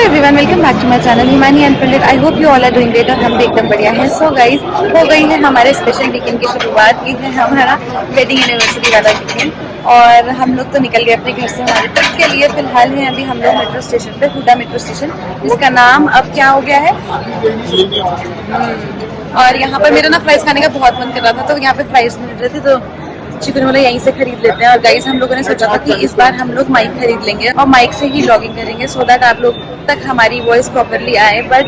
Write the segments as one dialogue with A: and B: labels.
A: Everyone, welcome back to my channel Himani unfiltered. I hope you all are doing great और हम भी एकदम बढ़िया हैं। सो गाइस, हो गई है हमारे स्पेशल वीकेंड की शुरुआत। ये है हमारा वेडिंग एनिवर्सरी वाला वीकेंड और हम लोग तो निकल गए अपने घर से हमारे ट्रिप के लिए। फिलहाल है अभी हम लोग मेट्रो स्टेशन पे, हुडा मेट्रो स्टेशन, जिसका नाम अब क्या हो गया है। और यहाँ पर मेरा ना फ्राइज खाने का बहुत मन कर रहा था, तो यहाँ पे फ्राइज मिल रहे थे तो चिकन वाला यहीं से खरीद लेते हैं। और गाइस, हम लोगों ने सोचा था कि इस बार हम लोग माइक खरीद लेंगे और माइक से ही व्लॉगिंग करेंगे, सो दैट आप लोग तक हमारी वॉइस प्रॉपरली आए। बट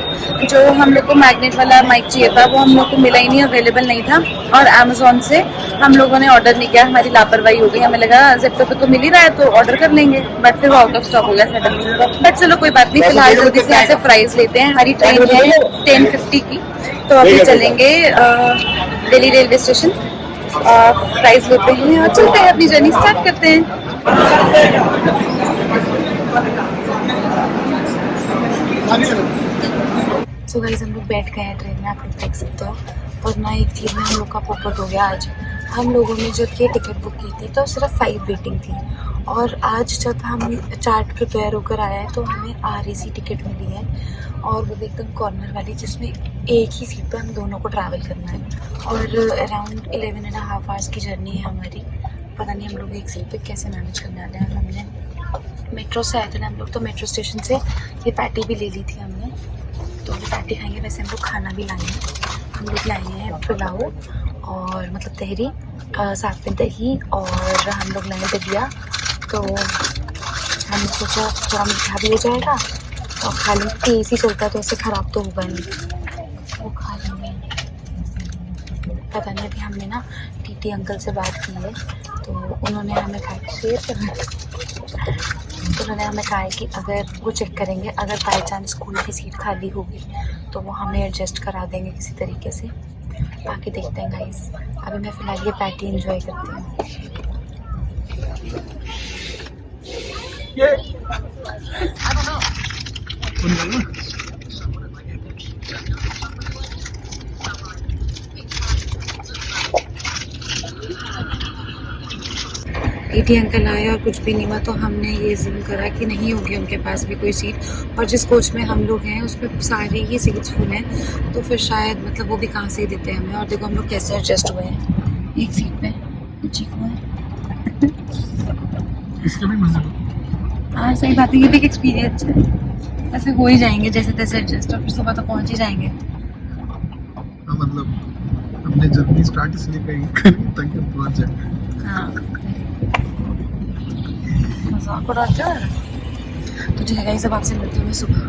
A: जो हम लोग को मैग्नेट वाला माइक चाहिए था वो हम लोग को मिला ही नहीं, अवेलेबल नहीं था। और अमेजोन से हम लोगों ने ऑर्डर नहीं किया, हमारी लापरवाही हो गई। हमें लगा जेप्टो पे तो मिल ही रहा है तो ऑर्डर कर लेंगे, बट फिर वो आउट ऑफ स्टॉक हो गया सडनली। बट चलो कोई बात नहीं, फिलहाल जल्दी से यहाँ से फ्राइज लेते हैं। हमारी ट्रेन है 10:50 की, तो अभी चलेंगे दिल्ली रेलवे स्टेशन, फ्राइज लेते हैं और चलते हैं, अपनी जर्नी स्टार्ट करते हैं। सो गाइस, हम लोग बैठ गए हैं ट्रेन में, आप लोग देख सकते हो। और ना एक चीज़ में हम लोग का पोपट हो गया आज। हम लोगों ने जब ये टिकट बुक की थी तो सिर्फ 5 वेटिंग थी, और आज जब हम चार्ट प्रिपेयर होकर आया है तो हमें RAC टिकट मिली है, और वो भी एकदम कॉर्नर वाली, जिसमें एक ही सीट पे हम दोनों को ट्रैवल करना है। और अराउंड 11.5 आवर्स की जर्नी है हमारी। पता नहीं हम लोग एक सीट पे कैसे मैनेज करने वाले हैं। हमने मेट्रो से आए थे ना हम लोग, तो मेट्रो स्टेशन से ये पैटी भी ले ली थी हमने, तो ये पैटी खाएंगे। वैसे हम लोग खाना भी लाए हैं, हम लोग लाए हैं पुलाव और मतलब तहरी, साथ में दही, और हम लोग लाए दलिया। तो हमने सोचा थोड़ा मीठा भी हो जाएगा और खा लेंगे, तेज ही चलता है तो ऐसे ख़राब तो होगा नहीं, वो खा लेंगे। पता नहीं, अभी हमने ना टीटी अंकल से बात की है, तो उन्होंने हमें कहा उन्होंने हमें कहा है कि अगर वो चेक करेंगे, अगर बाई चांस स्कूल की सीट खाली होगी तो वो हमें एडजस्ट करा देंगे किसी तरीके से। बाकी देखते हैं गाइस, अभी मैं फ़िलहाल ये पैटी एंजॉय करती हूँ। टीटी अंकल आए और कुछ भी नहीं हुआ, तो हमने ये जिम करा कि नहीं होगी उनके पास भी कोई सीट। और जिस कोच में हम लोग हैं उसमें सारी ही सीट्स फुल हैं, तो फिर शायद मतलब वो भी कहाँ से ही देते हैं हमें। और देखो हम लोग कैसे एडजस्ट हुए हैं एक सीट पे, चीकू है। इसका भी मजा। हाँ सही बात है, ये भी एक एक्सपीरियंस है। ऐसे हो ही जाएंगे जैसे तैसे एडजस्ट, और फिर सुबह तो पहुँच ही जाएंगे।
B: हाँ, मतलब हमने जर्नी स्टार्ट इसलिए करी ताकि हम पहुँच जाए।
A: हाँ, मजाक उड़ाते हो। तो ठीक है गाइस, अब आपसे मिलती हूँ मैं सुबह।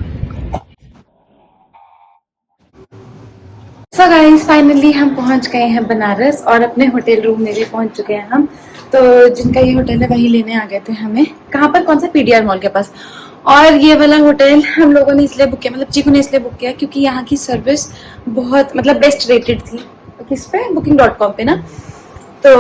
A: सो गाइस, फाइनली हम पहुंच गए हैं बनारस और अपने होटल रूम में भी पहुंच चुके हैं हम। तो जिनका ये होटल है वही लेने आ गए थे हमें। कहाँ पर? कौन सा? PDR मॉल के पास। और ये वाला होटल हम लोगों ने इसलिए बुक किया, मतलब चीकू ने इसलिए बुक किया क्योंकि यहाँ की सर्विस बहुत मतलब बेस्ट रेटेड थी। किस पे? booking.com पे ना। तो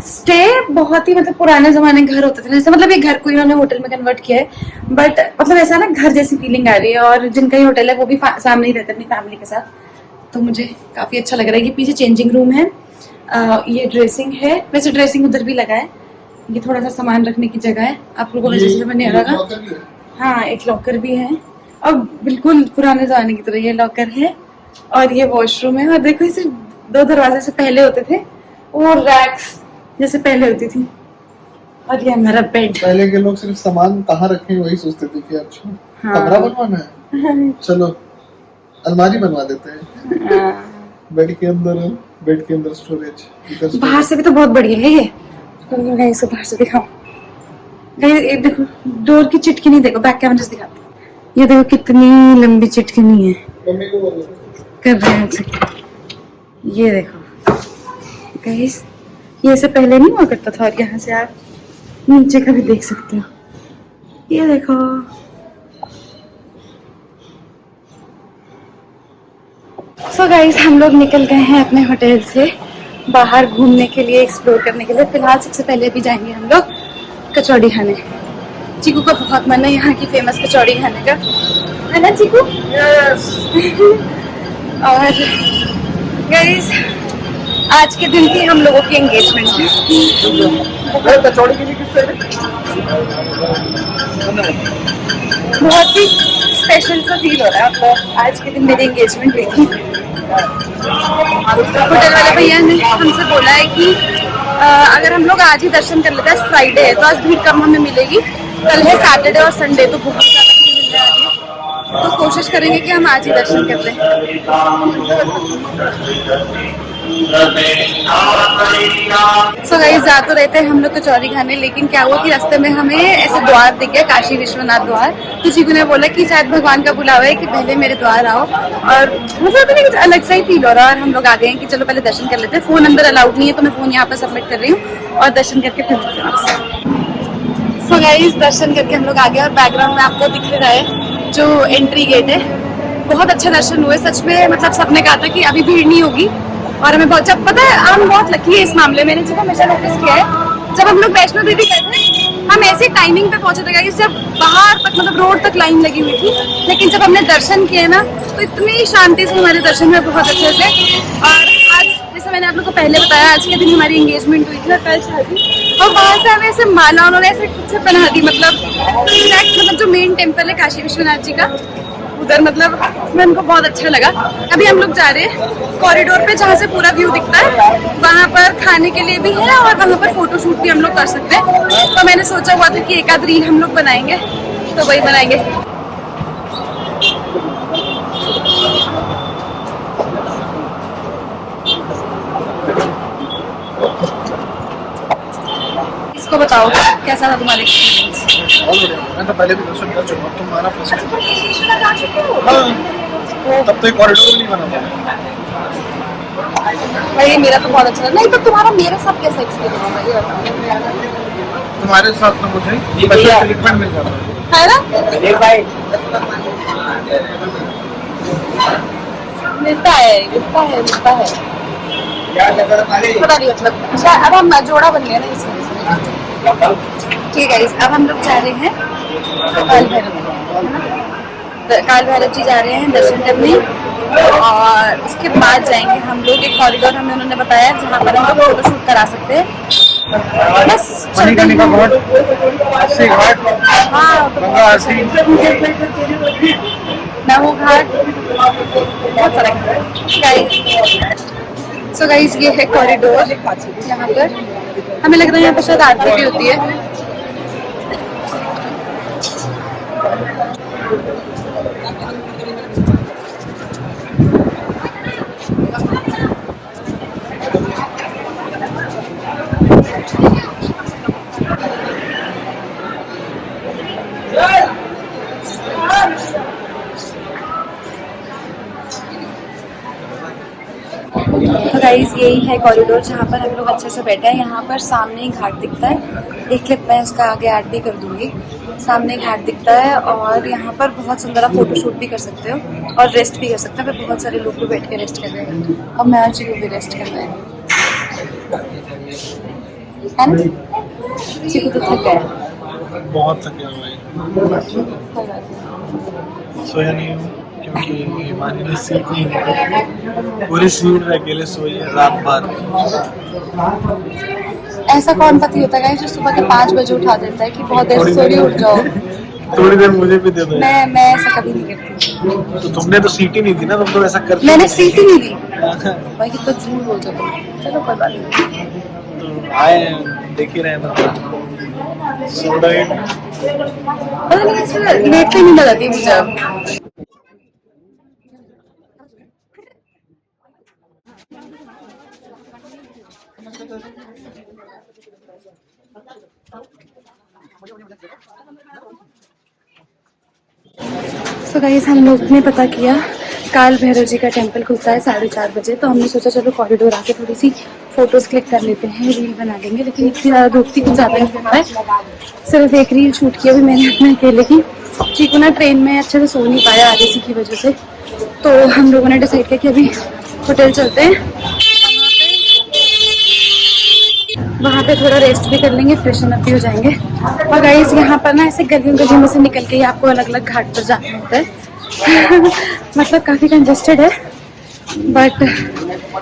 A: स्टे बहुत ही मतलब पुराने जमाने घर होते थे जैसे, मतलब ये घर को इन्होंने होटल में कन्वर्ट किया है, बट मतलब ऐसा ना घर जैसी फीलिंग आ रही है। और जिनका ये होटल है वो भी सामने ही रहते हैं अपनी फैमिली के साथ, तो मुझे काफ़ी अच्छा लग रहा है। कि पीछे चेंजिंग रूम है, ये ड्रेसिंग है, वैसे ड्रेसिंग उधर भी लगा है। ये थोड़ा सा सामान रखने की जगह है, आप लोगों को वैसे समझ नहीं आ रहा। हाँ, एक लॉकर भी है, और बिल्कुल पुराने जमाने की तरह ये लॉकर है। और ये वॉशरूम है, और देखो इसे 2 दरवाजे से पहले होते थे, और रैक्स जैसे पहले होती थी। और ये हमारा बेड।
B: पहले के लोग सिर्फ सामान कहाँ रखें वही सोचते थे कि अच्छा कमरा बनवाना है, चलो अलमारी बनवा देते हैं। बेड के अंदर स्टोरेज।
A: बाहर से भी तो बहुत बढ़िया है ये। तो इसको बाहर से दिखाओ, ये देखो डोर की चिटकिनी, देखो बैक कैमरे से दिखाते हैं। ये देखो कितनी लंबी चिटकिनी है, कर रहे हैं। ये देखो गाइस, ये से पहले नहीं हुआ करता था। और यहाँ से आप नीचे का भी देख सकते हो, ये देखो। सो गाइस, हम लोग निकल गए हैं अपने होटल से बाहर घूमने के लिए, एक्सप्लोर करने के लिए। फिलहाल सबसे पहले भी जाएंगे हम लोग कचौड़ी खाने। चीकू का बहुत मन है यहाँ की फेमस कचौड़ी खाने का, है ना चीकू? और गाइस, आज के दिन की हम लोगों की एंगेजमेंट है।
B: कचौड़ी के लिए किससे?
A: बहुत ही स्पेशल सा फील हो रहा है। मतलब आज के दिन मेरी एंगेजमेंट हुई थी। होटल वाले भैया ने हमसे बोला है कि अगर हम लोग आज ही दर्शन कर लेते हैं, फ्राइडे है तो आज भीड़ कम हमें मिलेगी, कल है सैटरडे और संडे तो बहुत ज़्यादा भीड़ मिलने वाली है, तो कोशिश करेंगे कि हम आज ही दर्शन कर लें। सो गाइस जा तो रहे थे हम लोग कचौरी खाने, लेकिन क्या हुआ कि रास्ते में हमें ऐसे द्वार दिख गया, काशी विश्वनाथ द्वार। तो चीकू ने बोला कि शायद भगवान का बुलावा है कि पहले मेरे द्वार आओ, और मतलब कुछ अलग सा ही फील हो रहा है। और हम लोग आ गए हैं कि चलो पहले दर्शन कर लेते हैं। फोन अंदर अलाउड नहीं है तो मैं फोन यहाँ पर सबमिट कर रही हूँ और दर्शन करके फिर मिलते हैं आपसे। सो गाइस दर्शन करके हम लोग आ गए और बैकग्राउंड में आपको दिख रहा है जो एंट्री गेट है। बहुत अच्छे दर्शन हुए सच में। मतलब सबने कहा था कि अभी भीड़ नहीं होगी और हमें बहुत जब पता है हम बहुत लकी है इस मामले में। मैंने जब हमेशा नोटिस किया है जब हम लोग वैष्णो देवी गए थे हम ऐसे टाइमिंग पे पहुंचे थे कि जब बाहर तक मतलब रोड तक लाइन लगी हुई थी, लेकिन जब हमने दर्शन किए ना तो इतनी शांति से हमारे दर्शन में बहुत अच्छे से। और आज जैसे मैंने आप लोग को पहले बताया आज के दिन हमारी एंगेजमेंट हुई थी और कल शादी, और वहाँ से हमें ऐसे माला उन्होंने ऐसे खुद से बना दी। मतलब जो मेन टेम्पल है काशी विश्वनाथ जी का उधर, मतलब मैं उनको बहुत अच्छा लगा। अभी हम लोग जा रहे हैं कॉरिडोर पे जहाँ से पूरा व्यू दिखता है, वहाँ पर खाने के लिए भी है और वहाँ पर फोटो शूट भी हम लोग कर सकते हैं। तो मैंने सोचा हुआ था कि एक आध रील हम लोग बनाएंगे, तो वही बनाएंगे। इसको बताओ कैसा था तुम्हारा एक्सपीरियंस?
B: मैं तो पहले भी दर्शन कर चुका हूँ, तुम्हारा फर्स्ट तब तो कॉरिडोर नहीं बना था
A: भाई। मेरा तो बहुत अच्छा लगा। नहीं तो तुम्हारा मेरे साथ कैसा एक्सपीरियंस था ये बताओ।
B: तुम्हारे साथ तो मुझे ट्रीटमेंट मिल जाता
A: है ना, मिलता है पता नहीं मतलब अब हम जोड़ा बन गया ना इस वजह से। ठीक है अब हम लोग जा रहे हैं काल भैरव जी जा रहे हैं दर्शन करने, और उसके बाद जाएंगे हम लोग एक कॉरिडोर हमें उन्होंने बताया जहाँ पर हम लोग फोटो शूट करा सकते हैं। बस चलते हैं। नमो घाट बहुत सारा। सो गाइस ये है कॉरिडोर, यहाँ पर हमें लग रहा है यहाँ पर शायद आरती भी होती है। तो गाइस यही है कॉरिडोर जहाँ पर हम लोग अच्छे से बैठे हैं। यहाँ पर सामने ही घाट दिखता है, एक क्लिप मैं उसका आगे ऐड भी कर दूंगी। सामने घाट दिखता है और यहाँ पर बहुत सुंदर आप फोटो शूट भी कर सकते हो और रेस्ट भी कर सकते हैं। बहुत सारे लोग भी बैठ के रेस्ट कर रहे हैं और मैं आज चीकू भी रेस्ट कर रहे हैं, है ना? चीकू तो थक गया,
B: बहुत थक गया भाई, सोया नहीं हूँ क्योंकि हमारी लिए सीट नहीं है, पूरी सीट में अकेले सोई है रात भर।
A: ऐसा कौन पति होता है जो सुबह के 5 बजे उठा देता है कि बहुत देर से सो रही, उठ जाओ।
B: थोड़ी देर मुझे भी दे दो।
A: मैं ऐसा कभी नहीं करती।
B: तो तुमने तो सीट ही नहीं दी ना, तुम तो ऐसा करती।
A: मैंने सीट ही नहीं दी भाई, तो झूठ बोल जाओ। चलो कोई बात नहीं,
B: तो आए देख ही रहे मतलब
A: पता नहीं ऐसे लेटते नहीं लगाती मुझे अब। सो गाइस हम लोग ने पता किया काल भैरव जी का टेम्पल खुलता है 4:30 बजे, तो हमने सोचा चलो कॉरिडोर आके थोड़ी सी फोटोज क्लिक कर लेते हैं, रील बना लेंगे। लेकिन इतनी ज़्यादा धूप थी, कुछ ज़्यादा नहीं होता है। सिर्फ एक रील शूट की अभी मैंने अपने अकेले की। चीकू ना ट्रेन में अच्छे से सो नहीं पाया आगे की वजह से, तो हम लोगों ने डिसाइड किया कि अभी होटल चलते हैं, वहाँ पे थोड़ा रेस्ट भी कर लेंगे, फ्रेशन अप भी हो जाएंगे। और गाइस यहाँ पर ना ऐसे गलियों में से निकल के ही आपको अलग अलग घाट पर जाना होता है मतलब काफ़ी कंजेस्टेड है बट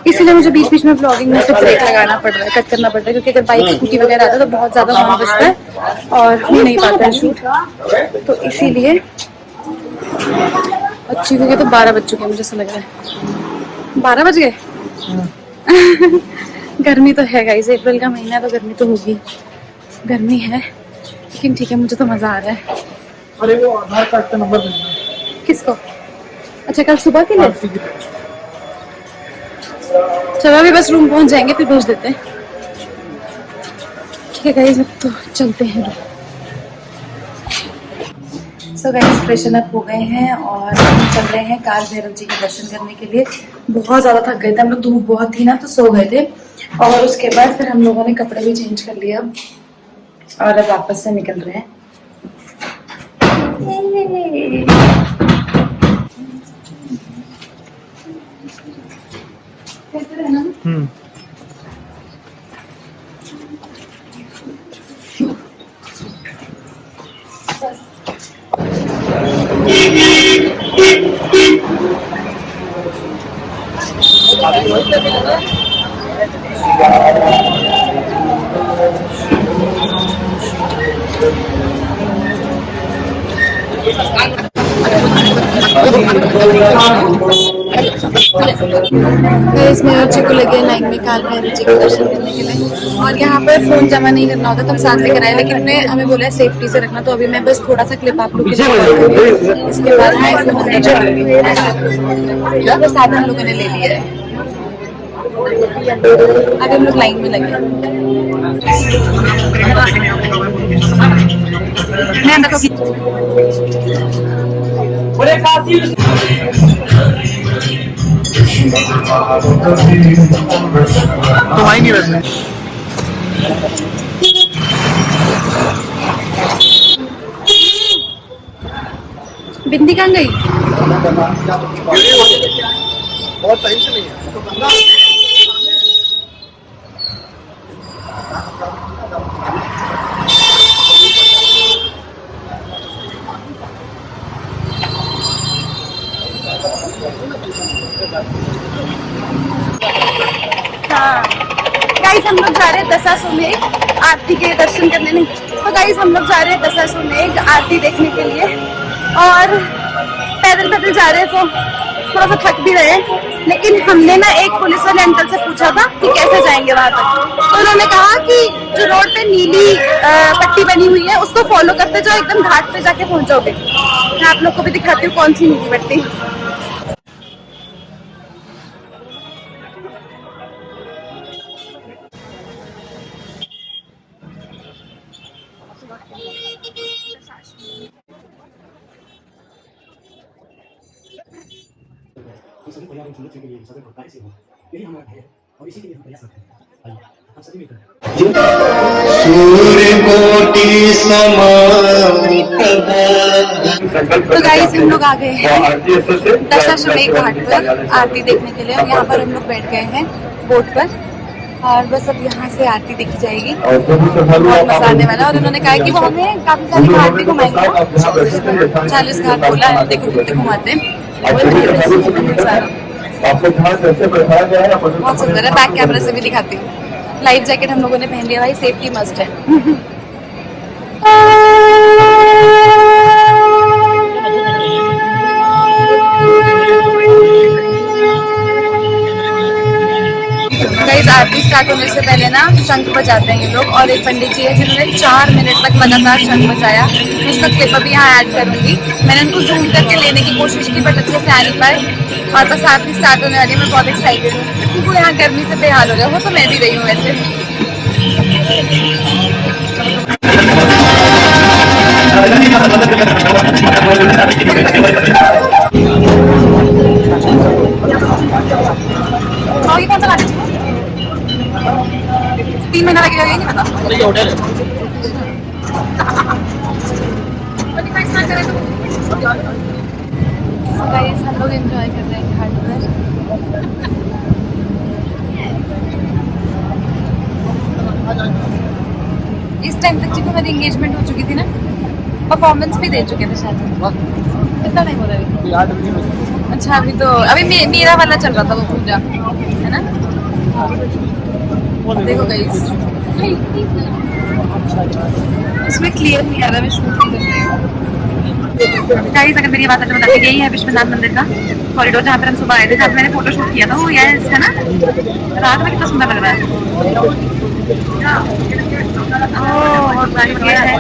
A: इसीलिए मुझे बीच बीच में ब्लॉगिंग में से ब्रेक लगाना पड़ रहा है, कट करना पड़ रहा है, क्योंकि अगर बाइक स्कूटी वगैरह आता है तो बहुत ज़्यादा हॉर्न बजता है और हो नहीं पाता है शूट। तो इसीलिए अच्छी हो गई। तो 12 बज चुके हैं, मुझे ऐसा लग रहा है 12 बज गए। गर्मी तो है गाइस, अप्रैल का महीना है तो गर्मी तो होगी, गर्मी है, लेकिन ठीक है, मुझे तो मज़ा आ रहा है।
B: अरे वो आधार कार्ड का नंबर भेजना।
A: किसको? अच्छा, कल सुबह के लिए। चलो अभी बस रूम पहुंच जाएंगे फिर भेज देते हैं। ठीक है गाइस, अब तो चलते हैं। सो गाइस फ्रेशन अप हो गए हैं और हम चल रहे हैं काल भैरव जी के दर्शन करने के लिए। बहुत ज़्यादा थक गए थे हम लोग, धूप बहुत थी ना तो सो गए थे। और उसके बाद फिर हम लोगों ने कपड़े भी चेंज कर लिए अब, और अब वापस से निकल रहे हैं। गाइस मेरे बच्चे को लगे लाइन में काल भैरव जी के दर्शन करने के लिए, और यहाँ पर फोन जमा नहीं करना होता तो हम साथ लेकर आए, लेकिन उन्हें हमें बोला है सेफ्टी से रखना। तो अभी मैं बस थोड़ा सा क्लिप आप लोग के लिए रिकॉर्ड कर रही हूँ, इसके बाद मैं फोन अंदर चलूंगी। तो साथ हम लोगों ने ले लिया है। अभी हम लोग लाइन में लगे। मैं अंदर
B: तो आएंगे वैसे।
A: बिंदी कहाँ गई?
B: बहुत टाइम से नहीं है।
A: हाँ गाइस, हम लोग जा रहे हैं दशाश्वमेध आरती के दर्शन करने। नहीं तो गाइस हम लोग जा रहे हैं दशाश्वमेध आरती देखने के लिए, और पैदल पैदल जा रहे हैं तो थोड़ा सा थक भी रहे हैं। लेकिन हमने ना एक पुलिस वाले अंकल से पूछा था कि कैसे जाएंगे वहां तक, तो उन्होंने कहा कि जो रोड पे नीली पट्टी बनी हुई है उसको फॉलो करते जाओ, एकदम घाट पे जाके पहुंचोगे। मैं आप लोग को भी दिखाती हूँ कौन सी नीली पट्टी।
C: हम सभी परिवार सुंदर के लिए सदैव कार्य से हो, यही हमारा ध्येय है और इसी के लिए हम प्रयास करते हैं। आइए हम सभी मिलकर सूर्य कोटि
A: तो गाइस हम लोग आ गए हैं दशाश्वमेध घाट पर आरती देखने के लिए, और यहाँ पर हम लोग बैठ गए हैं बोट पर, और बस अब यहाँ से आरती देखी जाएगी। बहुत मजा आने वाला है। और उन्होंने कहा कि वो हमें काफी सारी घाट भी घुमाएंगे, 40 घाट बोला है, देखो कितने घुमाते हैं। बहुत सुंदर है, बैक कैमरा से भी दिखाती हूँ। लाइफ जैकेट हम लोगों ने पहन लिया भाई, सेफ्टी मस्ट है। गाइस आरती स्टार्ट होने से पहले ना शंख बजाते हैं ये लोग, और एक पंडित जी है जिन्होंने 4 मिनट तक लगातार शंख बजाया। मैं उसका क्लिप अभी यहाँ ऐड करूंगी। मैंने उनको जूम करके लेने की कोशिश की बट अच्छे से आ नहीं पाए। और बस आरती स्टार्ट होने वाली है, मैं बहुत एक्साइटेड हूँ क्योंकि यहाँ गर्मी से बेहाल हो रहा है। वो तो मैं भी रही हूँ वैसे। और ये कौन सा गाड़ी 3 महीना लगेगा, ये नहीं पता। गाइस हम लोग एंजॉय कर रहे हैं घाट पर। इस टाइम तक जितनी मेरी एंगेजमेंट हो चुकी थी ना, परफॉर्मेंस भी दे चुके थे शायद। कितना टाइम हो रहा है अभी?
B: 8 बजे।
A: अच्छा अभी तो अभी मेरा वाला चल रहा था वो पूजा है ना। देखो गाइस इसमें क्लियर नहीं आ रहा, मैं शूट नहीं कर रही हूँ। गाइस अगर मेरी आवाज अच्छा बताती, यही है विश्वनाथ मंदिर का कॉरिडोर जहाँ पर हम सुबह आए थे, जहाँ पे मैंने फोटो शूट किया था, वो यह है ना। रात में कितना सुंदर लग रहा है। ओह और गाइस ये है,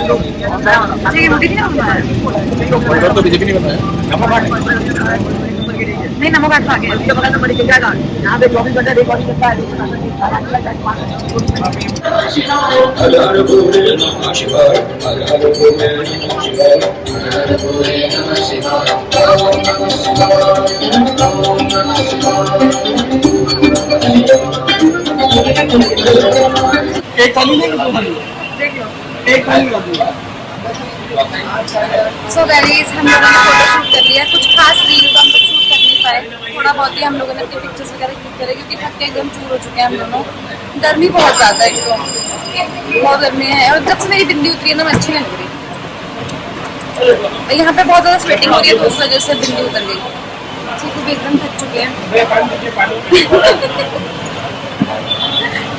A: अच्छा ये मोदी जी का
B: उधर तो बीजेपी नहीं बताया।
A: नहीं नमो घाट तो आगे
B: एक थाली नहीं, दो थाली? एक थाली कर दो।
A: सो गाइस हम लोगों ने फोटो शूट कर लिया, कुछ खास रील तो हम लोग शूट कर नहीं पाए, थोड़ा बहुत ही हम लोगों ने अपनी पिक्चर्स वगैरह क्लिक करे क्योंकि थक के एकदम चूर हो चुके हैं हम दोनों। गर्मी बहुत ज़्यादा है, एकदम बहुत गर्मी है, और जब से मेरी बिंदी उतरी है ना मैं अच्छी नहीं लग रही। यहाँ पे बहुत ज़्यादा स्वेटिंग हो रही है तो उस वजह से बिंदी उतर गई। ठीक है एकदम थक चुके हैं।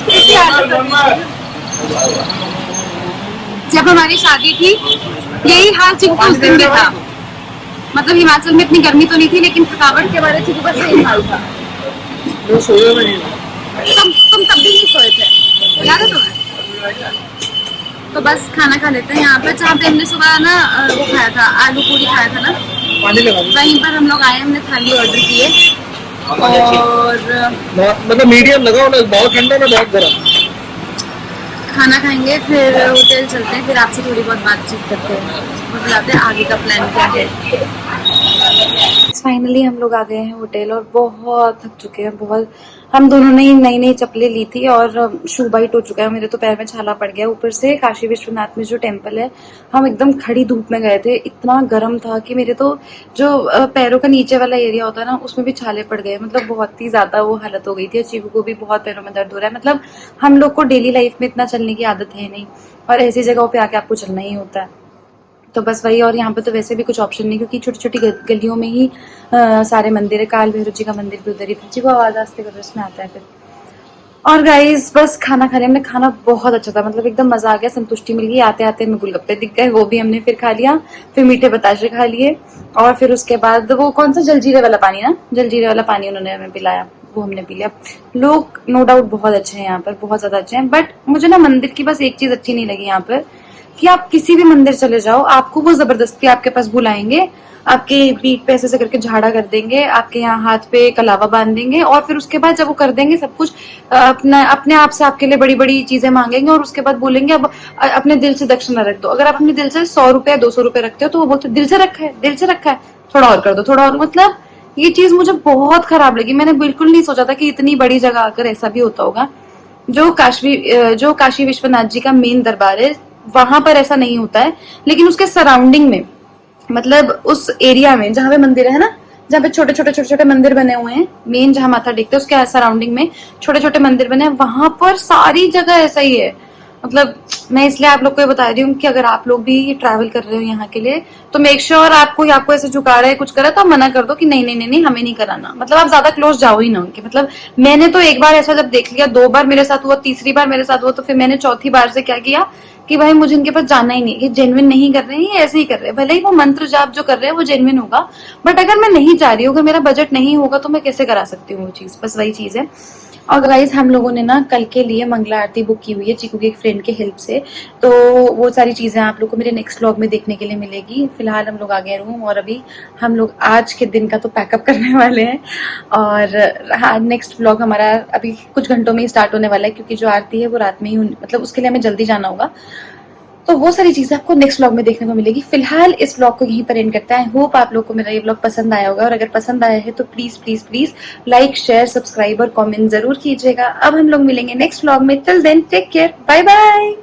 A: कैसी हालत होगी? जब हमारी शादी थी यही हाल चिकू उस दिन भी था, मतलब हिमाचल में इतनी गर्मी तो नहीं थी लेकिन थकावट के बारे चिकू का सेम हाल था। तुम तब भी नहीं सोए थे, याद है तुम्हें? तो बस खाना खा लेते हैं यहाँ पर, जहाँ पे हमने सुबह ना वो खाया था, आलू पूरी खाया था ना, वहीं पर हम लोग आए, हमने थाली ऑर्डर किए और
B: मतलब मीडियम लगाओ ना, बहुत ठंडा ना बहुत गर्म।
A: खाना खाएंगे फिर होटल चलते हैं, फिर आपसे थोड़ी बहुत बातचीत करते हैं और बताते हैं आगे का प्लान क्या है। फाइनली हम लोग आ गए हैं होटल और बहुत थक चुके हैं बहुत। हम दोनों ने नई नई चप्पलें ली थी और शू बाइट हो चुका है, मेरे तो पैर में छाला पड़ गया। ऊपर से काशी विश्वनाथ में जो टेम्पल है, हम एकदम खड़ी धूप में गए थे, इतना गर्म था कि मेरे तो जो पैरों का नीचे वाला एरिया होता है ना उसमें भी छाले पड़ गए, मतलब बहुत ही ज्यादा वो हालत हो गई थी। चीकू को भी बहुत पैरों में दर्द हो रहा है, मतलब हम लोग को डेली लाइफ में इतना चलने की आदत है नहीं और ऐसी जगहों पे आके आपको चलना ही होता है। तो बस वही, और यहाँ पे तो वैसे भी कुछ ऑप्शन नहीं क्योंकि छोटी छोटी गलियों में ही सारे मंदिर है। काल भैरव जी का मंदिर भी उधर ही था। जी को आवाज आस्ते कर इसमें आता है फिर। और गाइस बस खाना खा लिया हमने, खाना बहुत अच्छा था, मतलब एकदम मजा आ गया, संतुष्टि मिल गई। आते आते हमें गोलगप्पे दिख गए, वो भी हमने फिर खा लिया, फिर मीठे बताशे खा लिए और फिर उसके बाद वो कौन सा जलजीरे वाला पानी ना, जलजीरे वाला पानी उन्होंने हमें पिलाया, वो हमने पी लिया। लोग नो डाउट बहुत अच्छे हैं यहाँ पर, बहुत ज्यादा अच्छे हैं, बट मुझे ना मंदिर की बस एक चीज अच्छी नहीं लगी यहाँ पर कि आप किसी भी मंदिर चले जाओ आपको वो जबरदस्ती आपके पास बुलाएंगे, आपके पीठ पे ऐसे करके झाड़ा कर देंगे, आपके यहाँ हाथ पे कलावा बांध देंगे और फिर उसके बाद जब वो कर देंगे सब कुछ अपने आप से आपके लिए बड़ी बड़ी चीजें मांगेंगे और उसके बाद बोलेंगे अब अपने दिल से दक्षिणा रख दो। अगर आप अपने दिल से 100 रुपए 200 रुपए रखते हो तो वो बोलते दिल से रखा है, दिल से रखा है, थोड़ा और कर दो, थोड़ा और। मतलब ये चीज मुझे बहुत खराब लगी, मैंने बिल्कुल नहीं सोचा था कि इतनी बड़ी जगह आकर ऐसा भी होता होगा। जो काशी विश्वनाथ जी का मेन दरबार है वहां पर ऐसा नहीं होता है, लेकिन उसके सराउंडिंग में, मतलब उस एरिया में जहाँ पे मंदिर है ना, जहाँ पे छोटे छोटे मंदिर बने हुए हैं, मेन जहाँ माथा टेकते हैं उसके सराउंडिंग में छोटे छोटे मंदिर बने हैं, वहां पर सारी जगह ऐसा ही है। मतलब मैं इसलिए आप लोग को ये बता रही हूँ कि अगर आप लोग भी ट्रैवल कर रहे हो यहाँ के लिए तो मेक श्योर आपको ऐसे झुका रहा है कुछ कर रहा है तो आप मना कर दो कि नहीं नहीं नहीं नहीं हमें नहीं कराना, मतलब आप ज्यादा क्लोज जाओ ही ना उनके। मतलब मैंने तो एक बार ऐसा जब देख लिया, 2 बार मेरे साथ हुआ, तीसरी बार मेरे साथ हुआ, तो फिर मैंने चौथी बार से क्या किया कि भाई मुझे इनके पास जाना ही नहीं, ये जेन्युइन नहीं कर रहे हैं, ये ऐसे ही कर रहे हैं, भले ही वो मंत्र जाप जो कर रहे हैं वो जेन्युइन होगा, बट अगर मैं नहीं जा रही हूँ, अगर मेरा बजट नहीं होगा तो मैं कैसे करा सकती हूँ वो चीज, बस वही चीज है। और गाइस हम लोगों ने ना कल के लिए मंगला आरती बुक की हुई है चीकू की एक फ्रेंड के हेल्प से, तो वो सारी चीजें आप लोग को मेरे नेक्स्ट व्लॉग में देखने के लिए मिलेगी। फिलहाल हम लोग आ गए रूम और अभी हम लोग आज के दिन का तो पैकअप करने वाले हैं और हाँ नेक्स्ट व्लॉग हमारा अभी कुछ घंटों में ही स्टार्ट होने वाला है क्योंकि जो आरती है वो रात में ही, मतलब उसके लिए हमें जल्दी जाना होगा, तो वो सारी चीजें आपको नेक्स्ट व्लॉग में देखने को मिलेगी। फिलहाल इस व्लॉग को यहीं पर एंड करते हैं। होप आप लोग को मेरा ये व्लॉग पसंद आया होगा और अगर पसंद आया है तो please please please like share subscribe और कमेंट जरूर कीजिएगा। अब हम लोग मिलेंगे नेक्स्ट व्लॉग में, till then take care, bye bye.